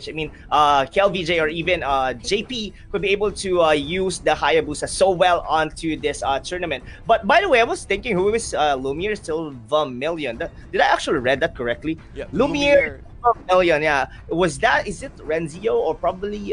PH. I mean, KLVJ or even JP could be able to use the Hayabusa so well onto this tournament. But by the way, I was thinking who is Lumiere Silva Million. Did I actually read that correctly? Yeah, Lumiere Silva Million, yeah. Is it Renzio or probably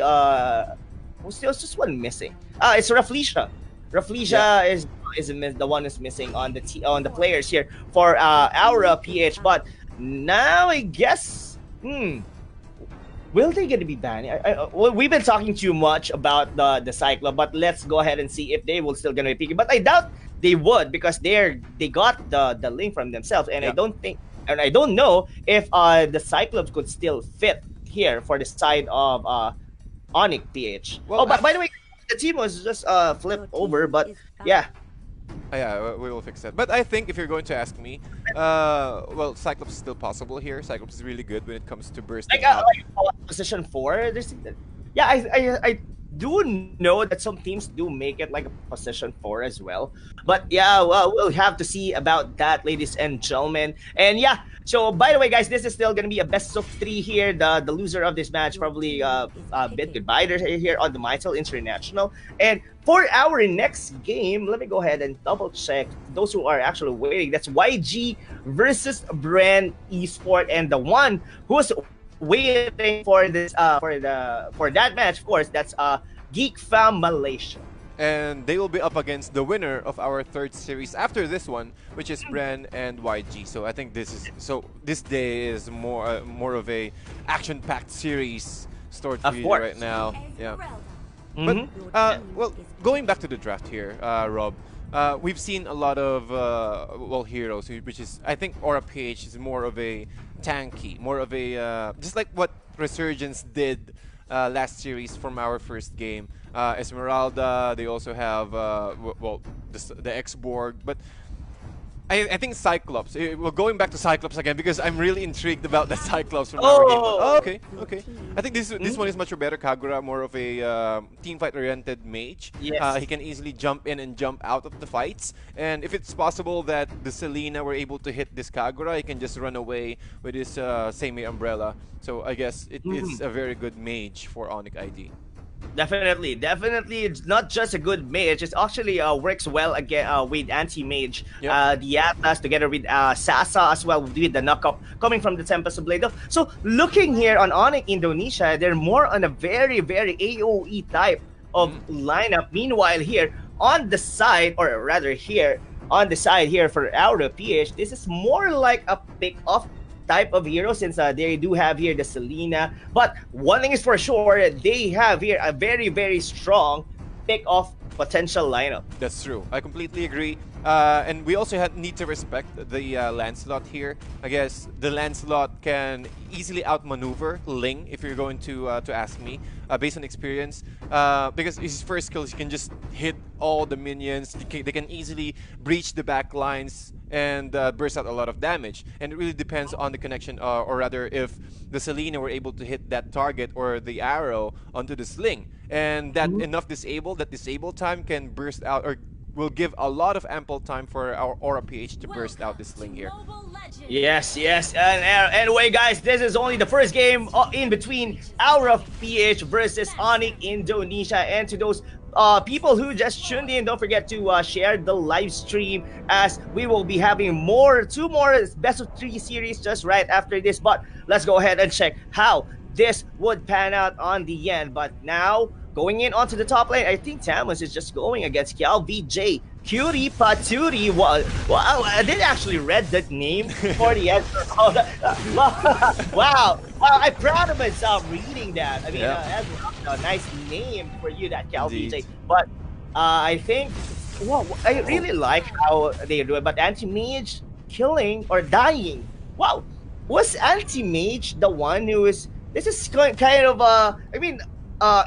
there's just one missing. It's Raflesia. Raflesia is the one who's missing on the players here for our PH. But now I guess, will they gonna be banned? Well, we've been talking too much about the Cyclone, but let's go ahead and see if they will still gonna be picking. But I doubt they would because they got the link from themselves, and I don't know if the Cyclops could still fit here for the side of ONIC PH. Well, by the way, the team was just flipped over, but yeah. Yeah, we will fix that. But I think if you're going to ask me, well, Cyclops is still possible here. Cyclops is really good when it comes to bursting out. Like position 4. Yeah, I do know that some teams do make it like a position 4 as well. But yeah, well, we'll have to see about that, ladies and gentlemen. And yeah, so by the way, guys, this is still gonna be a best of 3 here. The loser of this match probably bid goodbye here on the Mytel International. And for our next game, let me go ahead and double check those who are actually waiting. That's YG versus Brand Esport, and the one who's waiting for this for that match, of course, that's Geek Fam Malaysia. And they will be up against the winner of our third series after this one, which is Bren and YG. So I think this day is more of a action-packed series stored for you right now. Yeah. But well, going back to the draft here, Rob, we've seen a lot of well, heroes, which is, I think Aura PH is more of a tanky, more of a just like what Resurgence did last series from our first game. Esmeralda, they also have well, the X-Borg, but I think Cyclops. We're going back to Cyclops again because I'm really intrigued about the Cyclops from our game. Oh, okay. I think this one is much better. Kagura, more of a team fight oriented mage. Yes. He can easily jump in and jump out of the fights. And if it's possible that the Selena were able to hit this Kagura, he can just run away with his same umbrella. So I guess it is a very good mage for ONIC ID. Definitely. It's not just a good mage. It actually works well again with anti-mage. The Atlas together with Sasa as well with the knockup coming from the Tempest of Blade. So looking here on ONIC Indonesia, they're more on a very AOE type of lineup. Meanwhile, here on the side, or rather here on the side here for our PH, this is more like a pick-off type of hero, since they do have here the Selena. But one thing is for sure, they have here a very strong pick-off potential lineup. That's true. I completely agree. And we also need to respect the Lancelot here. I guess the Lancelot can easily outmaneuver Ling, if you're going to ask me, based on experience. Because his first skills, he can just hit all the minions. They can easily breach the back lines and burst out a lot of damage. And it really depends on the connection, or rather if the Selena were able to hit that target or the arrow onto the sling. And that enough disable time can burst out, or will give a lot of ample time for our Aura PH to burst out this sling here. Yes. And anyway, guys, this is only the first game in between Aura PH versus ONIC Indonesia. And to those people who just tuned in, don't forget to share the live stream, as we will be having two more best of 3 series just right after this. But let's go ahead and check how this would pan out on the end. But now, going in onto the top lane, I think Tamus is just going against KLVJ. Cutie Patootie. Wow, I did actually read that name for the answer. Wow, I'm proud of myself reading that. I mean, that's a nice name for you, that KLVJ. But I think, well, I really like how they do it. But anti-mage killing or dying. Wow, was anti-mage the one who is? This is kind of I mean,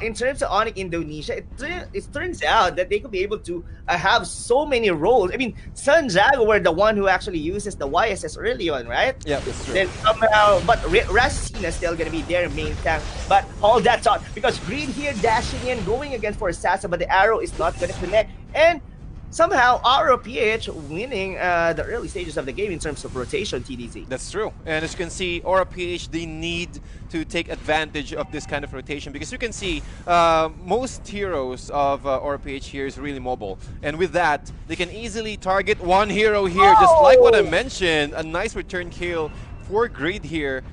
in terms of ONIC Indonesia, it turns out that they could be able to have so many roles. I mean, Sun Jaguar, the one who actually uses the YSS early on, right? Yeah, that's true. Then somehow, but Rasina is still going to be their main tank. But hold that thought, because Green here dashing in, going against for Sasa, but the arrow is not going to connect. And somehow ROPH winning the early stages of the game in terms of rotation, TDZ. That's true. And as you can see, Aura PH, they need to take advantage of this kind of rotation because you can see most heroes of Aura PH here is really mobile. And with that, they can easily target one hero here, just like what I mentioned. A nice return kill for Greed here,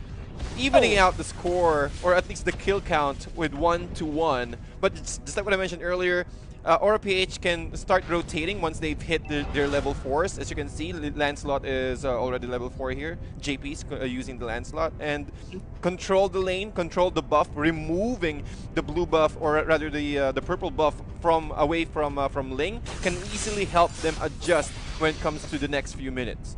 evening out the score, or at least the kill count with 1-1. But it's just like what I mentioned earlier, Aura PH can start rotating once they've hit their level 4s. As you can see, Lancelot is already level 4 here. JP's using the Lancelot. And control the lane, control the buff, removing the blue buff, or rather the purple buff away from Ling, can easily help them adjust when it comes to the next few minutes.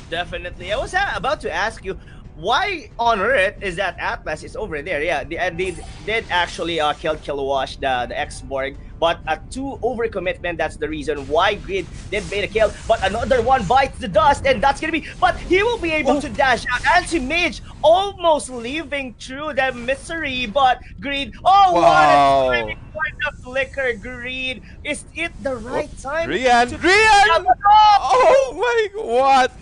Definitely. I was about to ask you, why on earth is that Atlas is over there? Yeah, they did actually kill Killwash, the X-Borg, but a 2 overcommitment, that's the reason why Grid did bait a kill. But another one bites the dust, and that's gonna be, but he will be able to dash out. Anti-Mage almost leaving through the misery, but Grid, oh, Wow. what a timing for the flicker, Grid. Is it the right time? Rian! Oh my, what?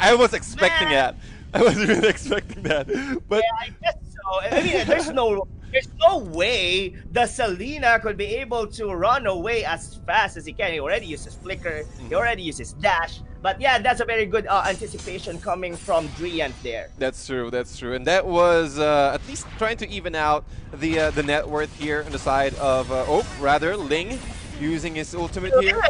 I was expecting that. I was really expecting that. But yeah, I guess so. I mean, there's no way the Selena could be able to run away as fast as he can. He already uses flicker. He already uses dash. But yeah, that's a very good anticipation coming from Drian there. That's true. That's true. And that was at least trying to even out the net worth here on the side of Ling using his ultimate here.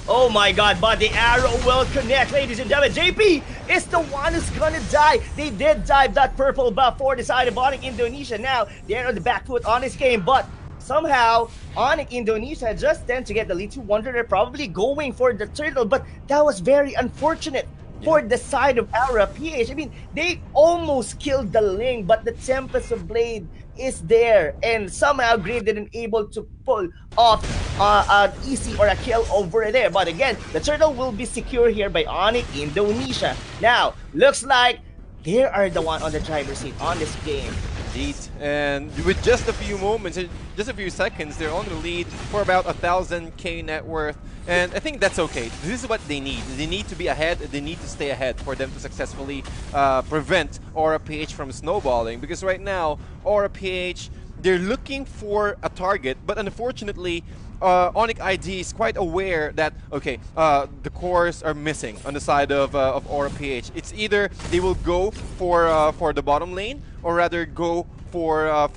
Oh my god, but the arrow will connect, ladies and gentlemen. JP is the one who's gonna die. They did dive that purple buff for the side of ONIC Indonesia. Now, they're on the back foot on this game, but somehow, ONIC Indonesia just tend to get the lead. To wonder they're probably going for the turtle, but that was very unfortunate for the side of Aura PH. I mean, they almost killed the Ling, but the Tempest of Blade is there, and somehow Grid didn't able to pull off an easy or a kill over there. But again, the turtle will be secure here by ONIC Indonesia. Now, looks like they are the one on the driver's seat on this game. Indeed. And with just a few moments, just a few seconds, they're on the lead for about 1,000K net worth. And I think that's okay. This is what they need. They need to be ahead. They need to stay ahead for them to successfully prevent Aura PH from snowballing. Because right now, Aura PH, they're looking for a target, but unfortunately, ONIC ID is quite aware that, okay, the cores are missing on the side of Aura PH. It's either they will go for the bottom lane, or rather go for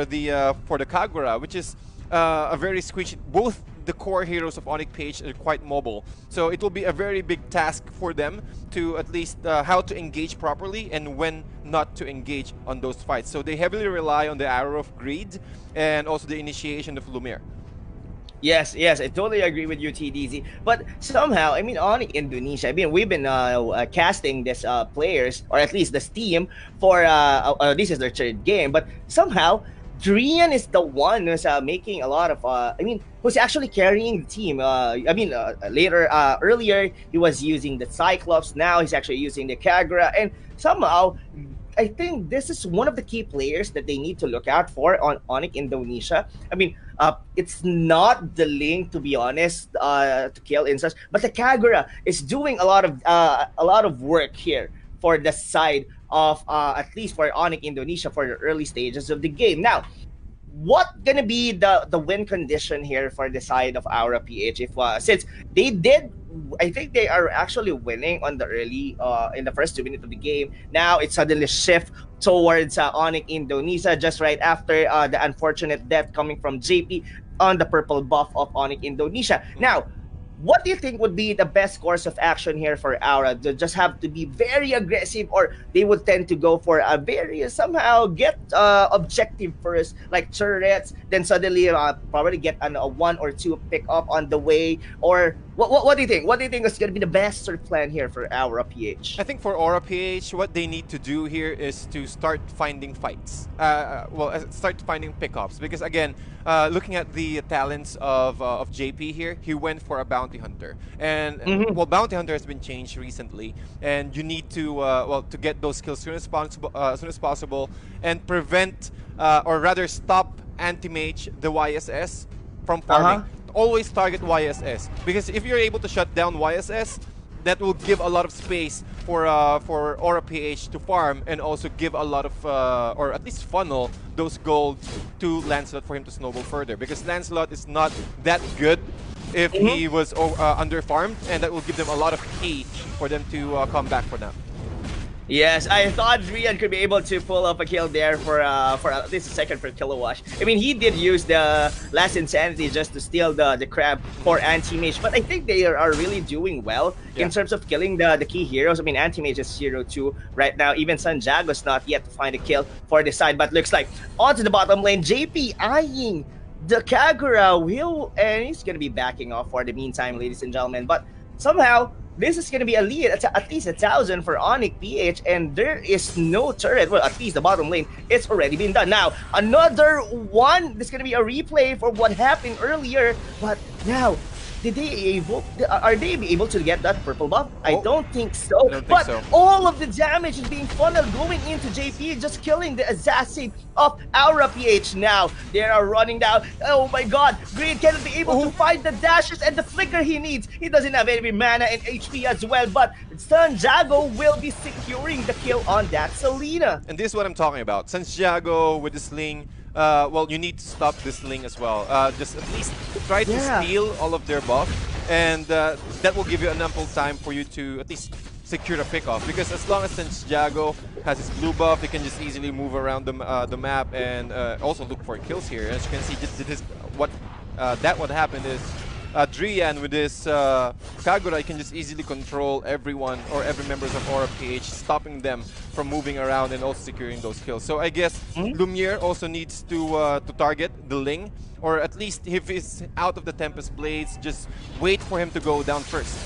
the Kagura, which is a very squishy. Both the core heroes of ONIC PH are quite mobile, so it will be a very big task for them to at least how to engage properly and when not to engage on those fights. So they heavily rely on the Arrow of Greed and also the initiation of Lumiere. Yes, I totally agree with you, TDZ. But somehow, I mean, ONIC Indonesia, I mean, we've been casting these players, or at least this team, for this is their third game. But somehow, Drian is the one who's making a lot of, who's actually carrying the team. Earlier, he was using the Cyclops. Now he's actually using the Kagura. And somehow, I think this is one of the key players that they need to look out for on ONIC Indonesia. I mean, it's not the Link, to be honest, to kill instance, but the Kagura is doing a lot of work here for the side of at least for ONIC Indonesia for the early stages of the game. Now, what gonna be the win condition here for the side of Aura PH? If since they did, I think they are actually winning on the early in the first 2 minutes of the game. Now it suddenly shift towards ONIC Indonesia just right after the unfortunate death coming from JP on the purple buff of ONIC Indonesia. Now, what do you think would be the best course of action here for Aura? They just have to be very aggressive, or they would tend to go for a very somehow get objective first, like turrets, then suddenly probably get a 1 or 2 pick up on the way, or what do you think? What do you think is going to be the best sort of plan here for Aura PH? I think for Aura PH, what they need to do here is to start finding fights. Start finding pickups, because again, looking at the talents of JP here, he went for a bounty hunter, and bounty hunter has been changed recently, and you need to to get those skills soon as possible, and prevent or rather stop anti-mage the YSS from farming. always target YSS, because if you're able to shut down YSS, that will give a lot of space for Aura PH to farm, and also give a lot of or at least funnel those gold to Lancelot for him to snowball further, because Lancelot is not that good if he was under farmed, and that will give them a lot of key for them to come back for them. Yes, I thought Rian could be able to pull up a kill there for at least a second for Kilowash. I mean, he did use the last Insanity just to steal the crab for Anti-Mage, but I think they are really doing well in terms of killing the key heroes. I mean, Anti-Mage is 0-2 right now. Even Sanjago's not yet to find a kill for the side, but looks like onto the bottom lane, JP eyeing the Kagura will, and he's going to be backing off for the meantime, ladies and gentlemen, but somehow this is going to be a lead at least 1,000 for ONIC PH, and there is no turret. Well, at least the bottom lane, it's already been done. Now, another one. This is going to be a replay for what happened earlier, but now, are they able to get that purple buff? I don't think so. But all of the damage is being funneled going into JP, just killing the assassin of Aura PH. Now they are running down. Oh my god, Green cannot be able to find the dashes and the flicker he needs. He doesn't have any mana and HP as well, but Sanjago will be securing the kill on that Selena. And this is what I'm talking about. Sanjago with the sling. Well, you need to stop this sling as well. Just at least try to steal all of their buff, and that will give you an ample time for you to at least secure a pick-off. Because as long as Sanjago has his blue buff, he can just easily move around the map and also look for kills here. As you can see, what happened is Drian with this Kagura can just easily control everyone or every members of Aura PH, stopping them from moving around and also securing those kills. So I guess Lumiere also needs to target the Ling, or at least if he's out of the Tempest Blades, just wait for him to go down first.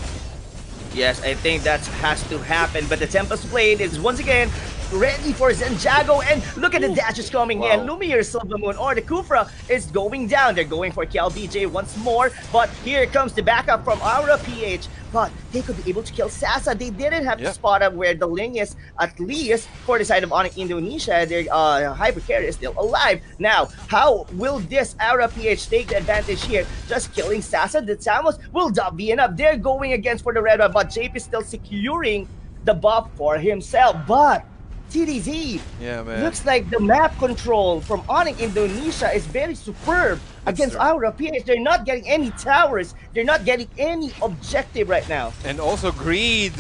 Yes, I think that has to happen, but the Tempest Blade is once again ready for Sanjago, and look at the dashes coming in. Lumiere, Silver Moon, or the Kufra is going down. They're going for KLBJ once more, but here comes the backup from Aura PH. But they could be able to kill Sasa. They didn't have to spot up where the Ling is, at least for the side of ONIC Indonesia. Their Hyper Carrier is still alive. Now, how will this Aura PH take the advantage here? Just killing Sasa. The Samus will not be enough. They're going against for the red one, but JP is still securing the buff for himself. But TDZ, looks like the map control from ONIC Indonesia is very superb against Aura PH. They're not getting any towers. They're not getting any objective right now. And also Greed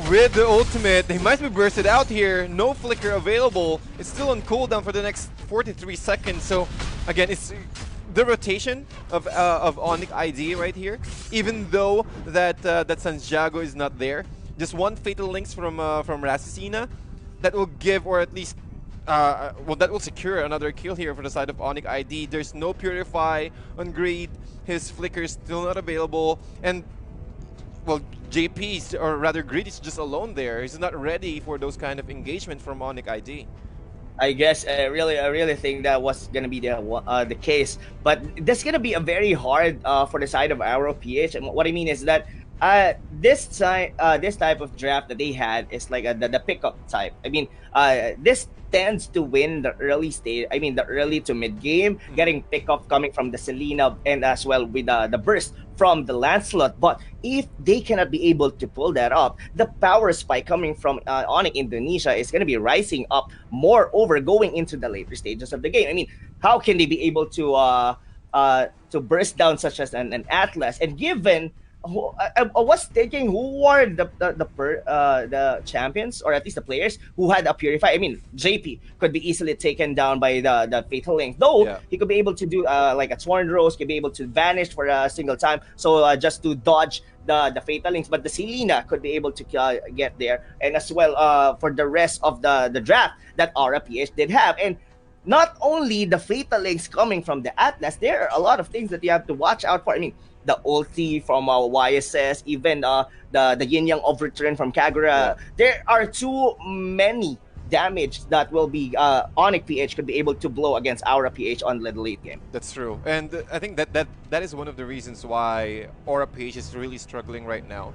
with the ultimate. They might be bursted out here. No flicker available. It's still on cooldown for the next 43 seconds. So again, it's the rotation of ONIC ID right here. Even though that Sanjago is not there, just one Fatal Links from Rasicina. That will give, or at least, well, that will secure another kill here for the side of ONIC ID. There's no Purify on Greed. His Flicker is still not available. And, well, JP's, or rather Greed, is just alone there. He's not ready for those kind of engagement from ONIC ID. I guess I really think that was gonna be the case. But that's gonna be a very hard for the side of Aura PH. And what I mean is that this type of draft that they had is like the pickup type. I mean, this tends to win the early stage. I mean, the early to mid game, getting pickup coming from the Selena and as well with the burst from the Lancelot. But if they cannot be able to pull that up, the power spike coming from ONIC Indonesia is going to be rising up more over going into the later stages of the game. I mean, how can they be able to burst down such as an Atlas? And given I was thinking who were the champions, or at least the players who had a Purify. I mean, JP could be easily taken down by the Fatal Link, though he could be able to do like a Sworn Rose, could be able to vanish for a single time, so just to dodge the Fatal Links. But the Selena could be able to get there, and as well for the rest of the draft that Aura PH did have. And not only the Fatal Links coming from the Atlas, there are a lot of things that you have to watch out for. I mean, the ulti from YSS, even the Yin Yang Overturn from Kagura. There are too many damage that will be ONIC PH could be able to blow against Aura PH on the late game. That's true, and I think that is one of the reasons why Aura PH is really struggling right now.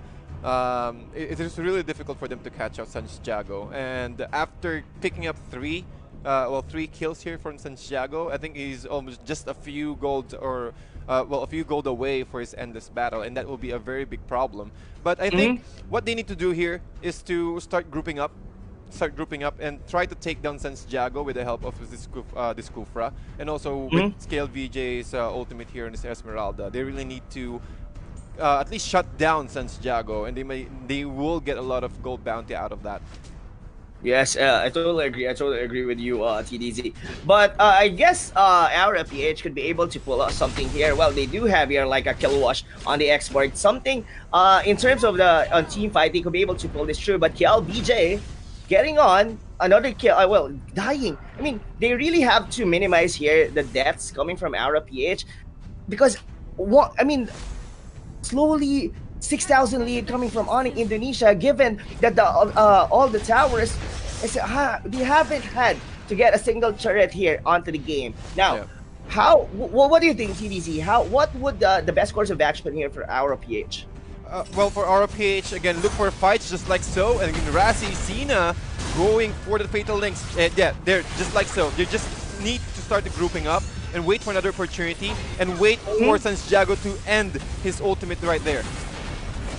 It is really difficult for them to catch out Sanjago, and after picking up three kills here from Sanjago, I think he's almost just a few gold or well, a few gold away for his endless battle, and that will be a very big problem. But I think Mm-hmm. what they need to do here is to start grouping up and try to take down Santiago with the help of this Kufra, and also with Mm-hmm. Scale VJ's ultimate here in this Esmeralda. They really need to at least shut down Santiago, and they will get a lot of gold bounty out of that. Yes, I totally agree. I totally agree with you, TDZ. But I guess our PH could be able to pull out something here. Well, they do have here like a kill wash on the export. Something in terms of the team fight, they could be able to pull this through. But KLBJ getting on another kill. Well, dying. I mean, they really have to minimize here the deaths coming from our PH because what I mean, slowly 6,000 lead coming from ONIC Indonesia, given that the all the towers they haven't had to get a single turret here onto the game. Now, Yeah. what do you think, TDC? What would the best course of action here for our PH? Well, for RPH, again, look for fights just like so. And Rassi, Cena going for the Fatal Links. Yeah, they're just like so. They just need to start the grouping up and wait for another opportunity and wait for Santiago to end his ultimate right there.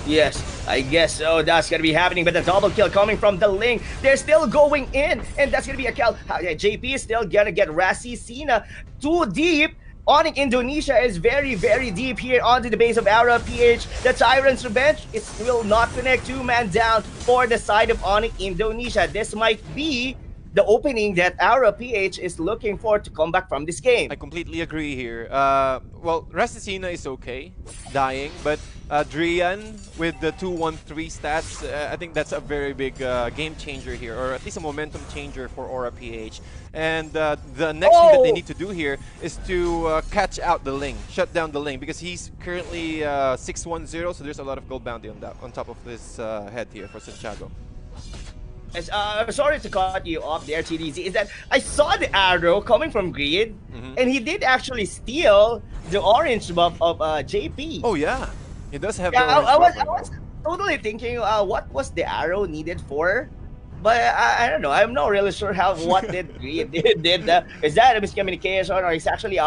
Yes, I guess so. That's gonna be happening, but the double kill coming from the Ling. They're still going in, and that's gonna be a kill. JP is still gonna get Rassi Cena too deep. ONIC Indonesia is very, very deep here onto the base of Aura PH. The Tyrant's Revenge, it will not connect. Two-man down for the side of ONIC Indonesia. This might be the opening that Aura PH is looking for to come back from this game. I completely agree here. Well, Rasticina is okay, dying, but Drian with the 213 stats, I think that's a very big game changer here, or at least a momentum changer for Aura PH. And the next thing that they need to do here is to catch out the Ling, shut down the Ling, because he's currently 610, so there's a lot of gold bounty on that, on top of this head here for Santiago. Yes, sorry to cut you off there, TDZ. Is that I saw the arrow coming from Grid, and he did actually steal the orange buff of JP. Oh yeah, he does have Yeah, the orange I was, buff I right was totally thinking, what was the arrow needed for? But I don't know. I'm not really sure what did Grid did. Is that a miscommunication, or is actually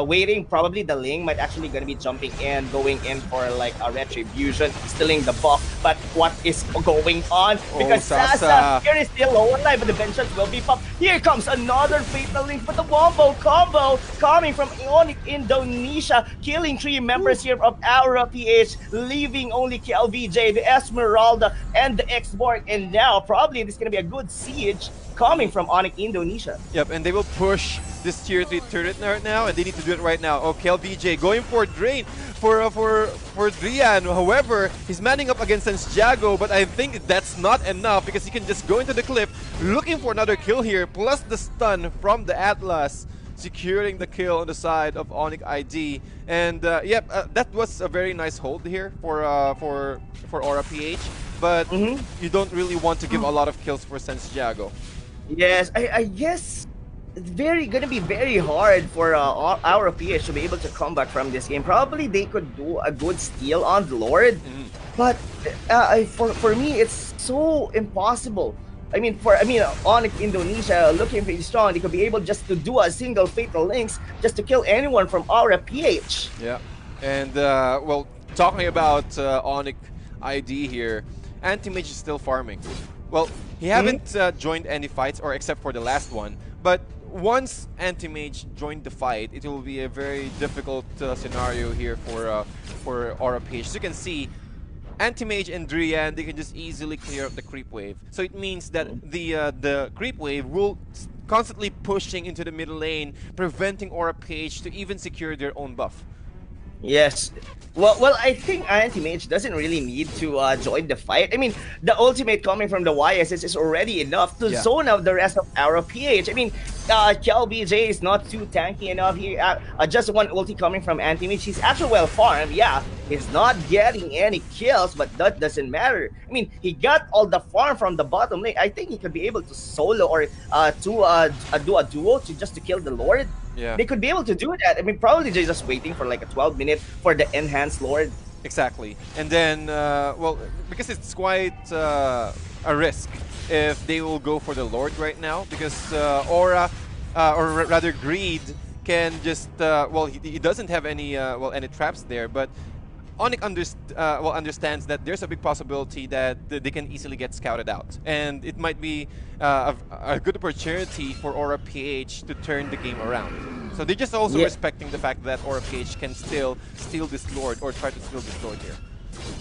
waiting? Probably the Ling might actually gonna be jumping in, going in for like a retribution, stealing the buff. But what is going on? Because Sasa here is still low alive, but the vengeance will be popped. Here comes another fatal link, but the wombo combo coming from ONIC Indonesia, killing 3 members here of Aura PH, leaving only KLVJ, the Esmeralda, and the X-Borg, and now probably this is gonna be a good siege coming from ONIC Indonesia. Yep, and they will push this tier 3 turret right now, and they need to do it right now. Oh, KLVJ going for Drain for Drian. However, he's manning up against Santiago, but I think that's not enough because he can just go into the cliff looking for another kill here, plus the stun from the Atlas, securing the kill on the side of ONIC ID. And yep, that was a very nice hold here for Aura PH, but you don't really want to give a lot of kills for Santiago. Yes, I guess it's gonna be very hard for our PH to be able to come back from this game. Probably they could do a good steal on the Lord, but for me it's so impossible. ONIC Indonesia looking pretty strong. They could be able just to do a single fatal links just to kill anyone from our PH. Yeah, and well, talking about ONIC ID here, Anti-Mage is still farming. Well, he haven't joined any fights, or except for the last one, but once Anti-Mage joined the fight, it will be a very difficult scenario here for Aura PH. As you can see, Anti-Mage and Drian, they can just easily clear up the creep wave. So it means that the creep wave will constantly pushing into the middle lane, preventing Aura PH to even secure their own buff. Yes. Well, I think Anti-Mage doesn't really need to join the fight. I mean, the ultimate coming from the YSS is already enough to zone out the rest of our PH. I mean, KLBJ is not too tanky enough here. Just one ulti coming from Anti-Mage. He's actually well farmed. Yeah, he's not getting any kills, but that doesn't matter. I mean, he got all the farm from the bottom lane. I think he could be able to solo or do a duo just to kill the Lord. Yeah. They could be able to do that. I mean, probably they're just waiting for like a 12-minute for the enhanced Lord. Exactly. And then, well, because it's quite a risk if they will go for the Lord right now, because Aura, or rather Greed, can just well, he doesn't have any well, any traps there, but ONIC well, understands that there's a big possibility that they can easily get scouted out, and it might be a good opportunity for Aura PH to turn the game around. So they're just also Yeah. respecting the fact that Aura PH can still steal this Lord or try to steal this Lord here.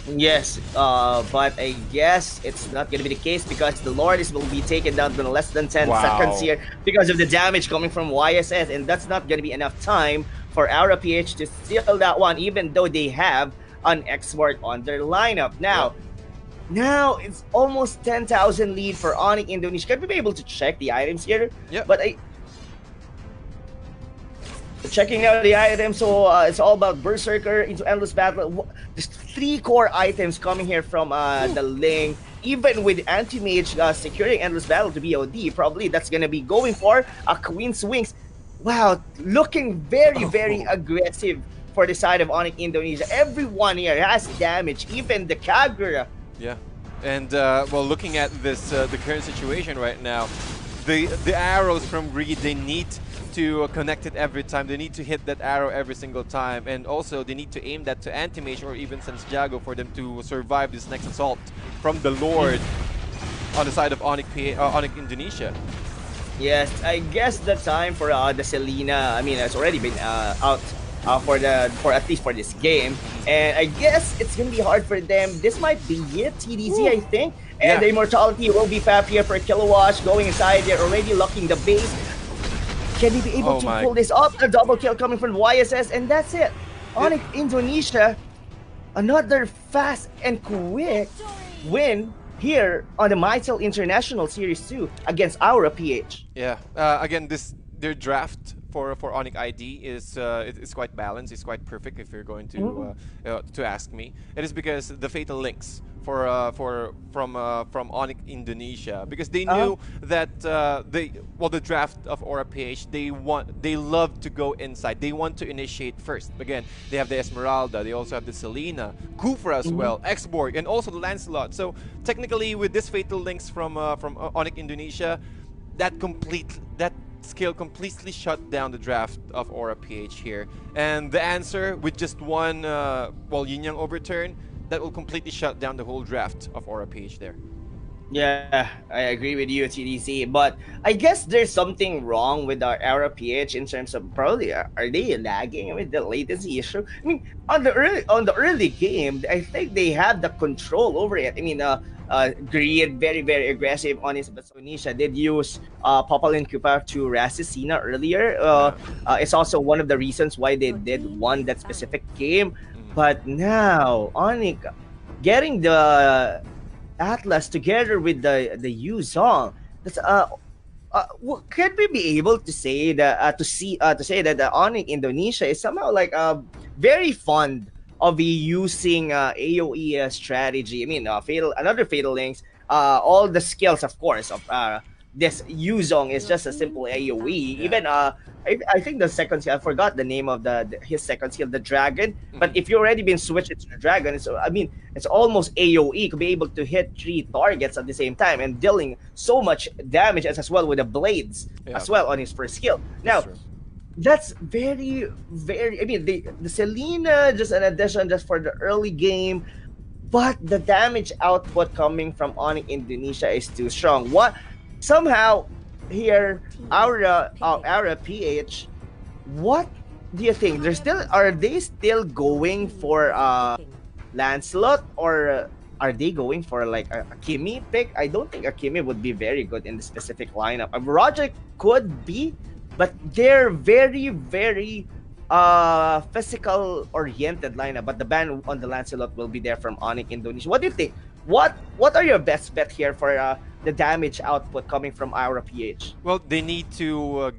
Yes, but I guess it's not gonna be the case because the Lord will be taken down in less than 10 seconds Wow. here because of the damage coming from YSS, and that's not gonna be enough time for Aura PH to steal that one, even though they have an export on their lineup. Yeah. Now it's almost 10,000 lead for ONIC Indonesia. Can we be able to check the items here? Yeah. But checking out the items, so it's all about Berserker into Endless Battle. There's 3 core items coming here from the Ling. Even with Anti-Mage securing Endless Battle to BOD, probably that's gonna be going for a Queen's Wings. Wow, looking very, very aggressive for the side of ONIC Indonesia. Everyone here has damage, even the Kagura. Yeah, and well, looking at this, the current situation right now, the arrows from Greed, they need to connect it every time. They need to hit that arrow every single time, and also they need to aim that to Anti-Mage or even Santiago for them to survive this next assault from the Lord on the side of ONIC Indonesia. Yes, I guess the time for the Selena, I mean, it's already been out for at least for this game, and I guess it's gonna be hard for them. This might be it, TDZ, I think, and Yeah. the Immortality will be fab here for Kilowatt going inside. They're already locking the base. Can he be able Oh to my. pull this up? A double kill coming from YSS, and that's it. ONIC Indonesia, another fast and quick win here on the Mytel International Series 2 against Aura PH. Yeah. Again, their draft for ONIC ID is it's quite balanced. It's quite perfect if you're going to ask me. It is because the fatal links from ONIC Indonesia, because they knew that the draft of Aura PH, they love to go inside. They want to initiate first. Again, they have the Esmeralda. They also have the Selena, Kufra as well, Xborg, and also the Lancelot. So technically, with this fatal links from ONIC Indonesia, that skill completely shut down the draft of Aura PH here. And the answer with just one Yin Yang overturn, that will completely shut down the whole draft of Aura PH there. Yeah, I agree with you, TDC. But I guess there's something wrong with our Aura PH in terms of probably are they lagging with the latency issue? I mean, on the early game, I think they have the control over it. I mean, Greed very, very aggressive on his, but Sonisha did use Popal and Kupa to Rasicina earlier. It's also one of the reasons why they did won that specific game. But now ONIC getting the Atlas together with the Yuzong. That's could we be able to say that to say that the ONIC Indonesia is somehow like very fond of using AOE strategy? I mean, another fatal links. All the skills, of course, of this Yuzong is just a simple AOE. Yeah. Even I think the second skill, I forgot the name of his second skill, the dragon. But if you already been switched to the dragon, it's almost AOE to be able to hit 3 targets at the same time and dealing so much damage as well with the blades as well on his first skill. Now, that's very, very. I mean, the Selena just an addition just for the early game, but the damage output coming from ONIC Indonesia is too strong. What somehow here Aura PH, what do you think? Are they still going for Lancelot, or are they going for like a Kimi pick? I don't think a Kimi would be very good in the specific lineup. Roger could be, but they're very, very physical oriented lineup. But the ban on the Lancelot will be there from ONIC Indonesia. What do you think? What are your best bet here for the damage output coming from Aura PH? Well, they need to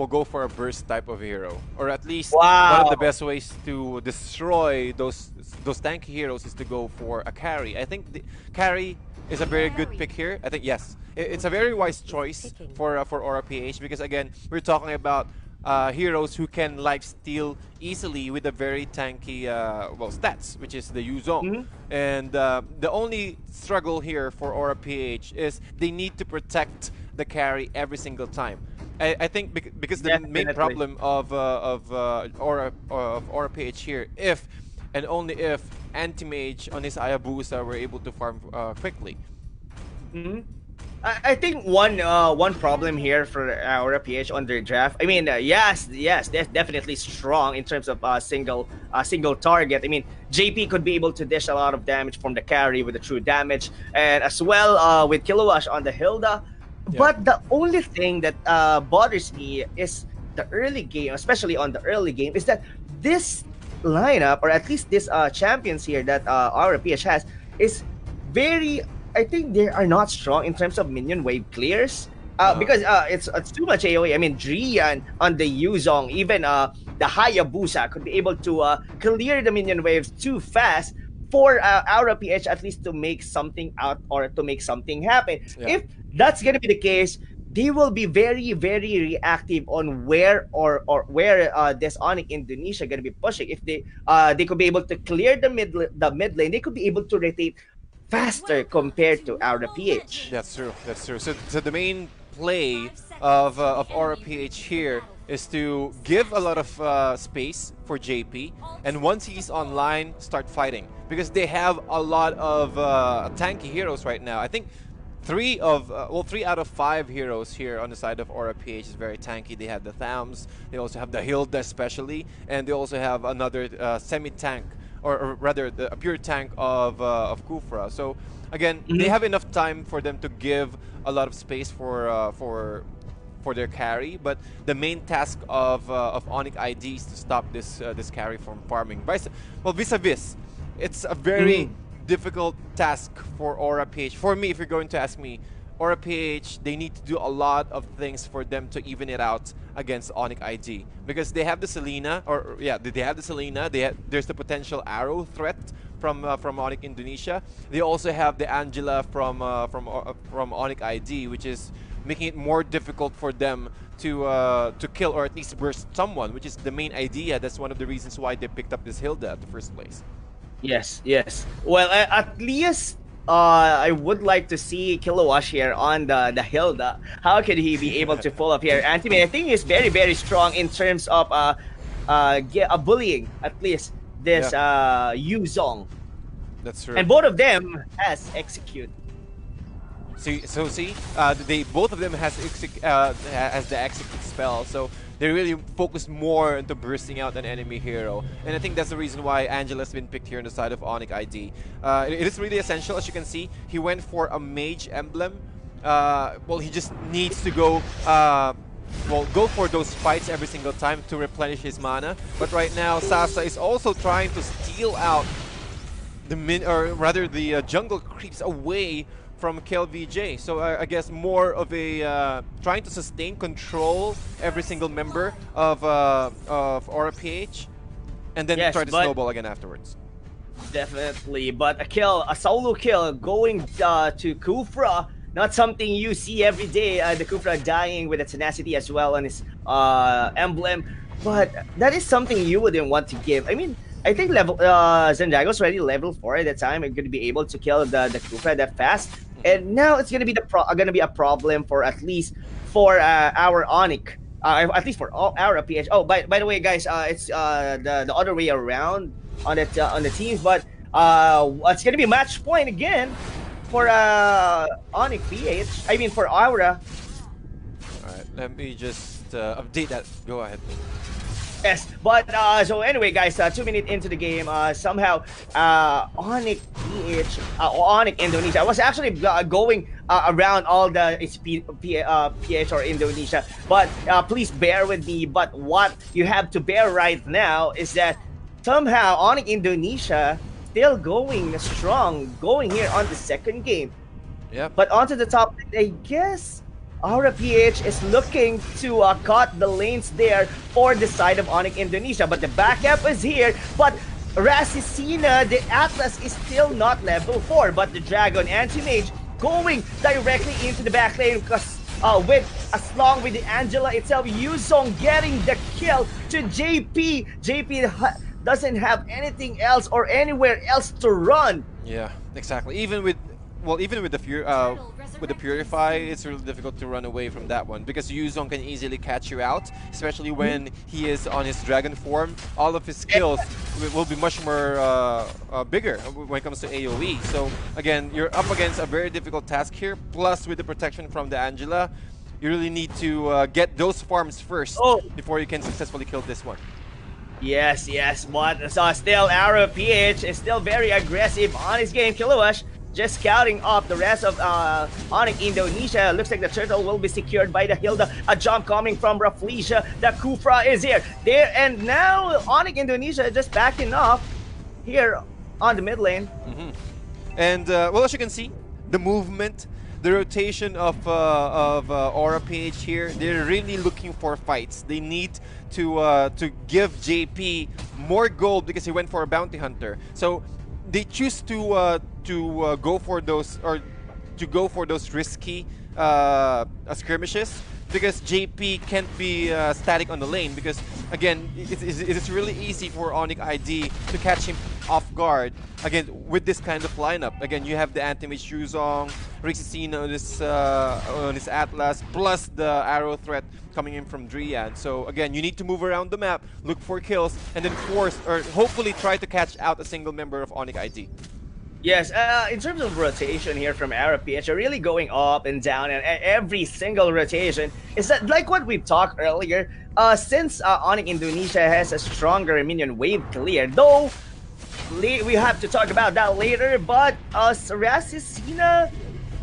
go for a burst type of hero, or at least one of the best ways to destroy those tanky heroes is to go for a carry. I think the carry is a very good pick here. I think yes, it's a very wise choice for Aura PH, because again, we're talking about heroes who can lifesteal easily with a very tanky stats, which is the Yuzong. And the only struggle here for Aura PH is they need to protect the carry every single time. I think because the main Definitely. problem of Aura PH here, if and only if Anti-Mage on his Hayabusa were able to farm quickly. Mhm. I think one problem here for our PH on their draft. I mean, yes, that's definitely strong in terms of single target. I mean, JP could be able to dish a lot of damage from the carry with the true damage, and as well with Kilowash on the Hilda. Yeah. But the only thing that bothers me is the early game, especially on the early game, is that this lineup, or at least this champions here that our PH has, is very, I think they are not strong in terms of minion wave clears. Uh-huh. Because it's too much AoE. I mean, Drian on the Yuzong, even the Hayabusa could be able to clear the minion waves too fast for our PH at least to make something out or to make something happen. Yeah. If that's gonna be the case, they will be very very reactive on where or where this ONIC Indonesia gonna be pushing. If they could be able to clear the mid lane, they could be able to rotate faster compared to our PH. That's true. That's true. So the main play of Aura PH here is to give a lot of space for JP, and once he's online, start fighting because they have a lot of tanky heroes right now. I think three out of five heroes here on the side of Aura PH is very tanky. They have the Thams, they also have the Hilda especially, and they also have another semi-tank, or rather a pure tank of Kufra. So again, they have enough time for them to give a lot of space for their carry, but the main task of ONIC ID is to stop this carry from farming. Vis-a-vis, it's a very difficult task for Aura PH. For me, if you're going to ask me, Aura PH, they need to do a lot of things for them to even it out against ONIC ID, because they have the Selena, or yeah, they have the Selena. There's the potential arrow threat from ONIC Indonesia. They also have the Angela from ONIC ID, which is making it more difficult for them to kill or at least burst someone, which is the main idea. That's one of the reasons why they picked up this Hilda at the first place. Yes, yes. Well, at least I would like to see Kilowash here on the Hilda. How could he be able to pull up here? Anthony, I think he's very very strong in terms of bullying at least this Yuzong. That's true. And both of them has execute. See, they both of them has the execute spell, so they really focus more into bursting out an enemy hero, and I think that's the reason why Angela's been picked here on the side of ONIC ID. It is really essential, as you can see. He went for a mage emblem. Well, he just needs to go for those fights every single time to replenish his mana. But right now, Sasa is also trying to steal out the jungle creeps away from KLVJ. So I guess more of a trying to sustain, control every single member of Aura PH, and then try to snowball again afterwards. Definitely, but a solo kill going to Kufra, not something you see every day. The Kufra dying with a tenacity as well on his emblem, but that is something you wouldn't want to give. I mean, I think Zendrago's already level 4 at that time and going to be able to kill the Kufra that fast. And now it's gonna be a problem for at least for our ONIC, at least for all our PH. Oh, by the way, guys, it's the other way around on the teams, but it's gonna be match point again for ONIC PH. I mean for Aura. All right, let me just update that. Go ahead. Yes, but so anyway, guys, 2 minutes into the game, somehow ONIC PH, ONIC Indonesia. I was actually going around all the PH or Indonesia, but please bear with me. But what you have to bear right now is that somehow ONIC Indonesia still going strong, going here on the second game. Yeah. But onto the top, I guess Aura PH is looking to cut the lanes there for the side of ONIC Indonesia, but the backup is here. But Rasicina, the Atlas, is still not level 4, but the Dragon Anti-Mage going directly into the back lane because along with the Angela itself, Yuzong getting the kill to JP. JP doesn't have anything else or anywhere else to run. Yeah, exactly. Even with well, even with the Purify, it's really difficult to run away from that one because Yuzong can easily catch you out, especially when he is on his dragon form. All of his skills will be much more bigger when it comes to AoE. So again, you're up against a very difficult task here. Plus, with the protection from the Angela, you really need to get those farms first Oh, before you can successfully kill this one. yes, yes, but still Arrow PH is still very aggressive on his game. Kilowash just scouting off the rest of ONIC Indonesia. Looks like the turtle will be secured by the Hilda. A jump coming from Rafflesia. The Kufra is here. There and now ONIC Indonesia just backing off here on the mid lane. And well, as you can see, the movement, the rotation of Aura PH here, they're really looking for fights. They need to give JP more gold because he went for a bounty hunter. So they choose to go for those risky skirmishes because JP can't be static on the lane because again it's really easy for ONIC ID to catch him off guard again with this kind of lineup. Again, you have the anti-mage Yuzong, Rixicina on his Atlas, plus the arrow threat coming in from Drian. So again, you need to move around the map, look for kills, and then force or hopefully try to catch out a single member of ONIC ID. Yes, in terms of rotation here from Arab PH, are really going up and down, and every single rotation is that like what we talked earlier. Since ONIC Indonesia has a stronger minion wave clear, though we have to talk about that later. But Sarasicina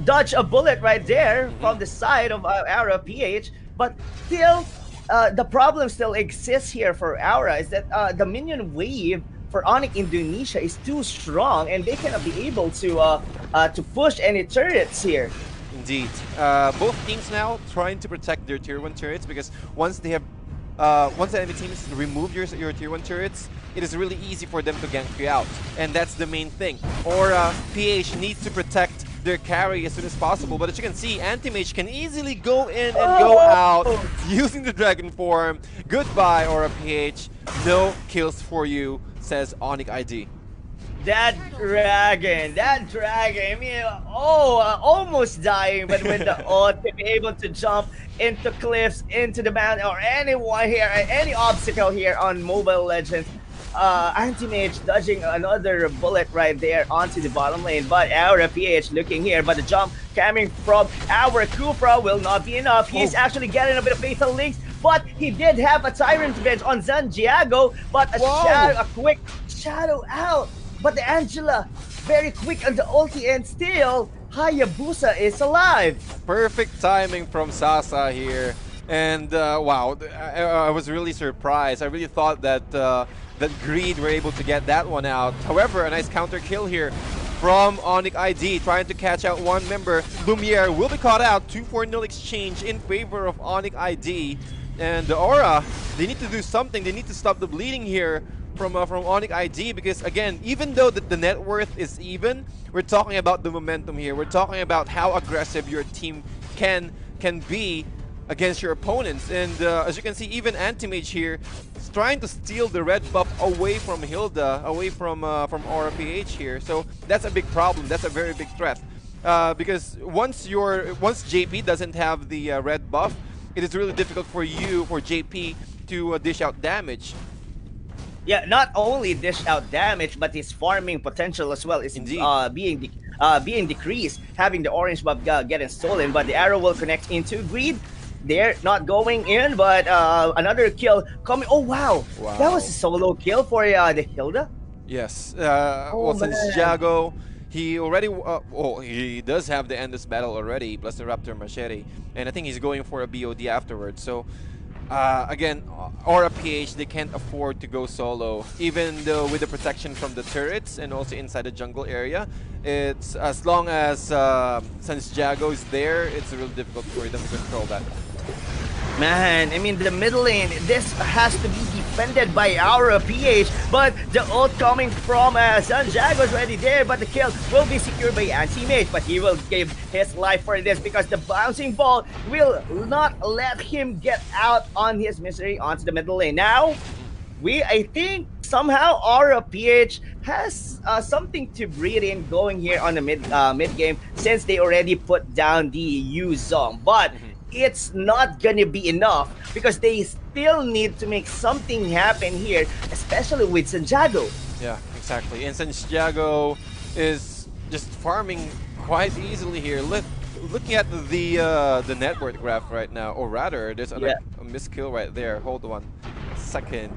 dodged a bullet right there from the side of Arab PH, but still, the problem still exists here for Aura is that the minion wave for ONIC Indonesia is too strong, and they cannot be able to push any turrets here. Indeed. Both teams now trying to protect their tier 1 turrets because once they have once the enemy teams remove your tier 1 turrets, it is really easy for them to gank you out. And that's the main thing. Aura PH needs to protect their carry as soon as possible. But as you can see, Anti-Mage can easily go in and go out using the dragon form. Goodbye, Aura PH. No kills for you, says ONIC ID. That dragon, I mean, almost dying, but with the ult, to be able to jump into cliffs, into the mountain, or anyone here, any obstacle here on Mobile Legends. Anti-Mage dodging another bullet right there onto the bottom lane, but our PH looking here, but the jump coming from our Kufra will not be enough. He's actually getting a bit of fatal links, but he did have a Tyrant Venge on Santiago, but a quick shadow out. But the Angela, very quick on the ulti, and still, Hayabusa is alive. Perfect timing from Sasa here. And wow, I was really surprised. I really thought that that Greed were able to get that one out. However, a nice counter kill here from ONIC ID, trying to catch out one member. Lumiere will be caught out. 2-4-0 exchange in favor of ONIC ID. And the Aura, they need to do something. They need to stop the bleeding here from ONIC ID because, again, even though the net worth is even, we're talking about the momentum here. We're talking about how aggressive your team can be against your opponents. And as you can see, even Anti-Mage here is trying to steal the red buff away from Hilda, away from Aura PH here. So that's a big problem. That's a very big threat. Because once JP doesn't have the red buff, it is really difficult for JP to dish out damage. Yeah, not only dish out damage, but his farming potential as well is being decreased, having the orange buff getting stolen, but the arrow will connect into Greed. They're not going in, but another kill coming. Oh, wow. That was a solo kill for the Hilda? Yes. Well, since Jago, he already, he does have the Endless Battle already, plus the Raptor Machete, and I think he's going for a BOD afterwards. So, again, Aura PH, they can't afford to go solo, even though with the protection from the turrets and also inside the jungle area. It's as long as since Jago is there, it's really difficult for them to control that. Man, I mean, the middle lane, this has to be defended by our PH, but the ult coming from Santiago is already there, but the kill will be secured by Anti-Mage, but he will give his life for this because the bouncing ball will not let him get out on his misery onto the middle lane. Now, I think somehow Aura PH has something to breathe in going here on the mid game, since they already put down the U zone. But Mhm. it's not gonna be enough because they still need to make something happen here, especially with Santiago. Yeah, exactly. And Santiago is just farming quite easily here. Looking at the net worth graph right now, or rather, there's Yeah. a missed kill right there. Hold on a second.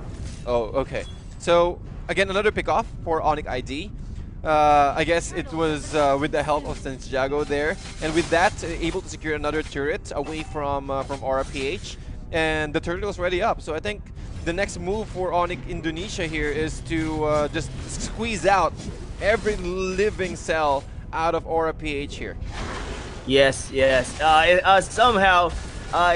Oh, okay. So again, another pick off for ONIC ID. I guess it was with the help of Santiago there, and with that, able to secure another turret away from Aura PH, and the turret was already up. So I think the next move for ONIC Indonesia here is to just squeeze out every living cell out of Aura PH here. Yes, yes. Somehow,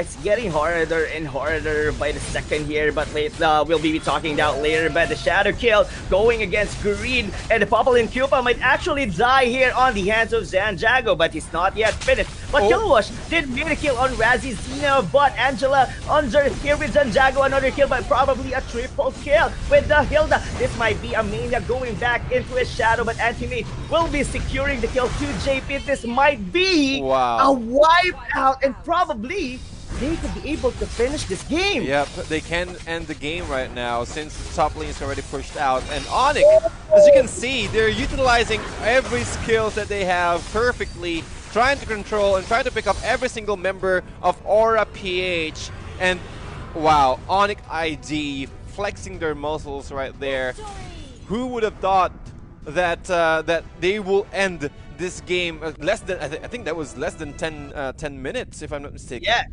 it's getting harder and harder by the second here, but we'll be talking about later. But the Shadow Kill going against Green, and the Poplin Cupa might actually die here on the hands of Santiago, but he's not yet finished. But Oh. Killwash did make a kill on Razzie Zena, but Angela under here with Santiago, another kill, but probably a triple kill with the Hilda. This might be a Mania going back into his shadow, but Antimate will be securing the kill to JP. This might be Wow. a wipe out, and probably they could be able to finish this game. Yep, they can end the game right now since top lane is already pushed out. And ONIC, as you can see, they're utilizing every skill that they have perfectly, trying to control and trying to pick up every single member of Aura PH. And wow, ONIC ID flexing their muscles right there. Who would have thought that that they will end this game less than, I think that was less than 10 minutes, if I'm not mistaken. Yeah.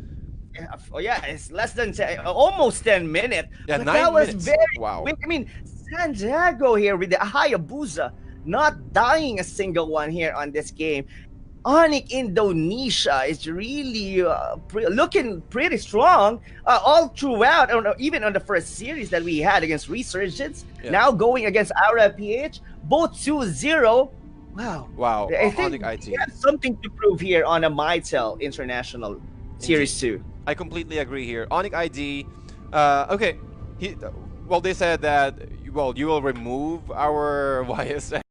Oh yeah, it's less than almost 10 minutes. Yeah, But 9 that was minutes. very Wow. quick. I mean, Santiago here with the Hayabusa not dying a single one here on this game. ONIC Indonesia is really looking pretty strong all throughout, even on the first series that we had against Resurgence. Yeah. Now going against Aura PH, both 2-0. Wow. Wow, I think ONIC IT. we have something to prove here on a Mytel International Series 2. I completely agree here. ONIC ID, okay, well, they said that, well, you will remove our YS